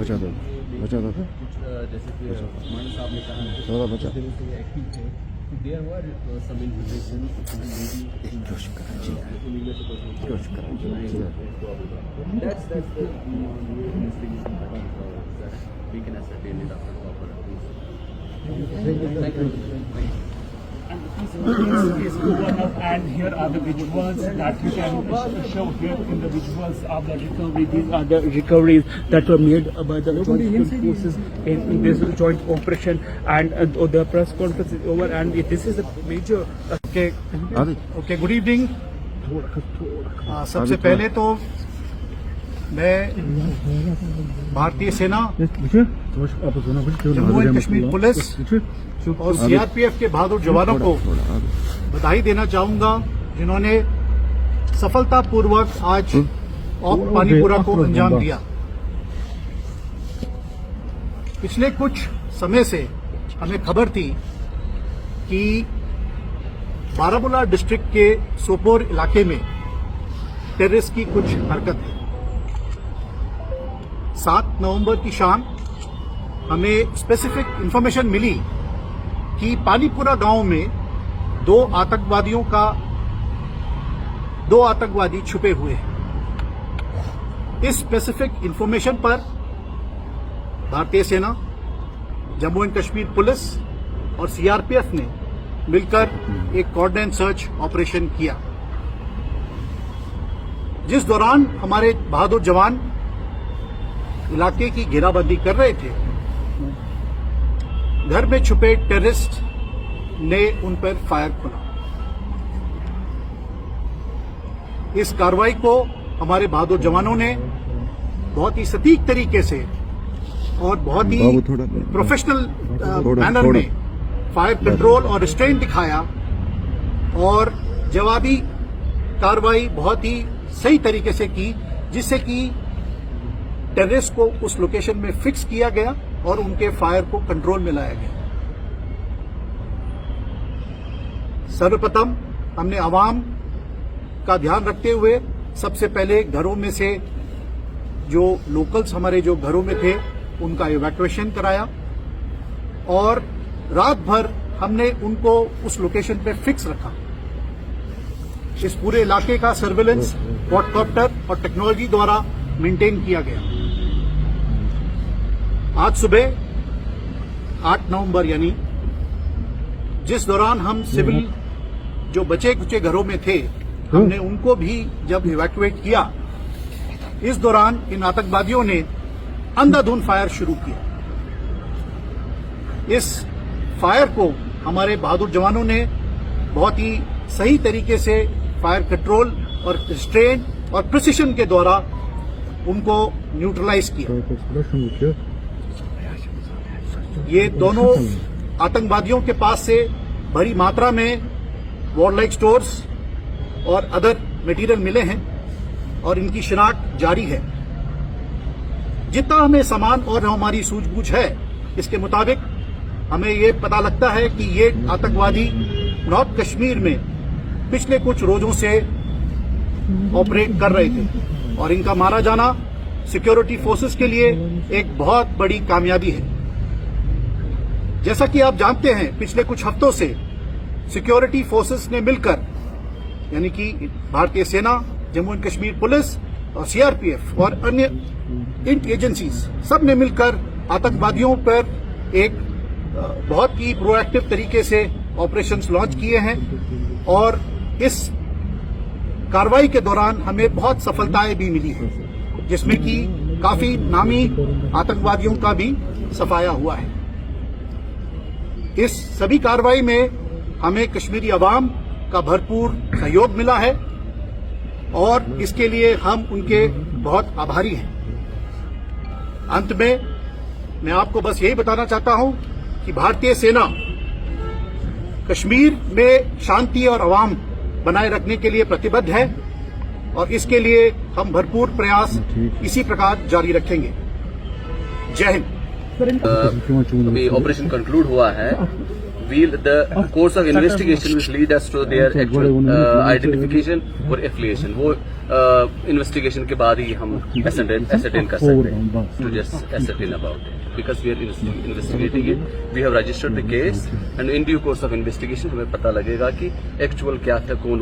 बचा दो जैसे कि मान साहब ने कहा थोड़ा बचा there were some information that's the investigation that we can ascertain it after proper And here are the visuals that you can show here in the visuals of the recovery. These are the recoveries that were made by the joint forces in this joint operation. And the press conference is over. And this is a major. Okay. Good evening. सबसे पहले तो मैं भारतीय सेना, Jammu and Kashmir police और CRPF के बहादुर जवानों को बधाई देना चाहूंगा, जिन्होंने सफलतापूर्वक आज पानीपुरा को अंजाम दिया। पिछले कुछ समय से हमें खबर थी कि बारामूला डिस्ट्रिक्ट के सोपोर इलाके में टेररिस्ट की कुछ हरकत है। 7 नवंबर की शाम हमें स्पेसिफिक इंफॉर्मेशन मिली कि पानीपुरा गांव में दो आतंकवादी छुपे हुए हैं। इस स्पेसिफिक इंफॉर्मेशन पर भारतीय सेना, जम्मू एंड कश्मीर पुलिस और सीआरपीएफ ने मिलकर एक कॉर्डिनेट सर्च ऑपरेशन किया, जिस दौरान हमारे बहादुर जवान इलाके की घेराबंदी कर रहे थे। घर में छुपे टेररिस्ट ने उन पर फायर खोला। इस कार्रवाई को हमारे बहादुर जवानों ने बहुत ही सटीक तरीके से और बहुत ही प्रोफेशनल मैनर में फायर कंट्रोल और रिस्ट्रेंट दिखाया और जवाबी कार्रवाई बहुत ही सही तरीके से की, जिससे कि टेररिस्ट को उस लोकेशन में फिक्स किया गया और उनके फायर को कंट्रोल में लाया गया। सर्वप्रथम हमने आवाम का ध्यान रखते हुए सबसे पहले घरों में से जो लोकल्स हमारे जो घरों में थे उनका इवैक्यूएशन कराया और रात भर हमने उनको उस लोकेशन पे फिक्स रखा। इस पूरे इलाके का सर्वेलेंस क्वाडकॉप्टर और टेक्नोलॉजी द्वारा मेंटेन किया गया। आज सुबह 8 नवंबर यानी जिस दौरान हम सिविल जो बचे कुचे घरों में थे, हमने उनको भी जब इवैक्यूएट किया, इस दौरान इन आतंकवादियों ने अंधाधुंध फायर शुरू किया। इस फायर को हमारे बहादुर जवानों ने बहुत ही सही तरीके से फायर कंट्रोल और रिस्ट्रेन और प्रिसिशन के द्वारा उनको न्यूट्रलाइज किया। ये दोनों आतंकवादियों के पास से बड़ी मात्रा में वॉरलाइक स्टोर्स और अदर मटेरियल मिले हैं और इनकी शिनाख्त जारी है। जितना हमें सामान और हमारी सूझबूझ है, इसके मुताबिक हमें ये पता लगता है कि ये आतंकवादी नॉर्थ कश्मीर में पिछले कुछ रोजों से ऑपरेट कर रहे थे और इनका मारा जाना सिक्योरिटी फोर्सेस के लिए एक बहुत बड़ी कामयाबी है। जैसा कि आप जानते हैं, पिछले कुछ हफ्तों से सिक्योरिटी फोर्सेस ने मिलकर, यानी कि भारतीय सेना, जम्मू एंड कश्मीर पुलिस और सीआरपीएफ और अन्य एजेंसीज सब ने मिलकर आतंकवादियों पर एक बहुत ही प्रोएक्टिव तरीके से ऑपरेशंस लॉन्च किए हैं और इस कार्रवाई के दौरान हमें बहुत सफलताएं भी मिली हैं, जिसमें कि काफी नामी आतंकवादियों का भी सफाया हुआ है। इस सभी कार्रवाई में हमें कश्मीरी अवाम का भरपूर सहयोग मिला है और इसके लिए हम उनके बहुत आभारी हैं। अंत में मैं आपको बस यही बताना चाहता हूं कि भारतीय सेना कश्मीर में शांति और अवाम बनाए रखने के लिए प्रतिबद्ध है और इसके लिए हम भरपूर प्रयास इसी प्रकार जारी रखेंगे। जय हिंद। अभी ऑपरेशन कंक्लूड हुआ है the course of investigation which lead us to their actual identification or affiliation. वो investigation के बाद ही हम ascertain कर सकते हैं to just ascertain about it. Because we are investigating it, we have registered the case and in due course of investigation हमें पता लगेगा कि actual क्या था, कौन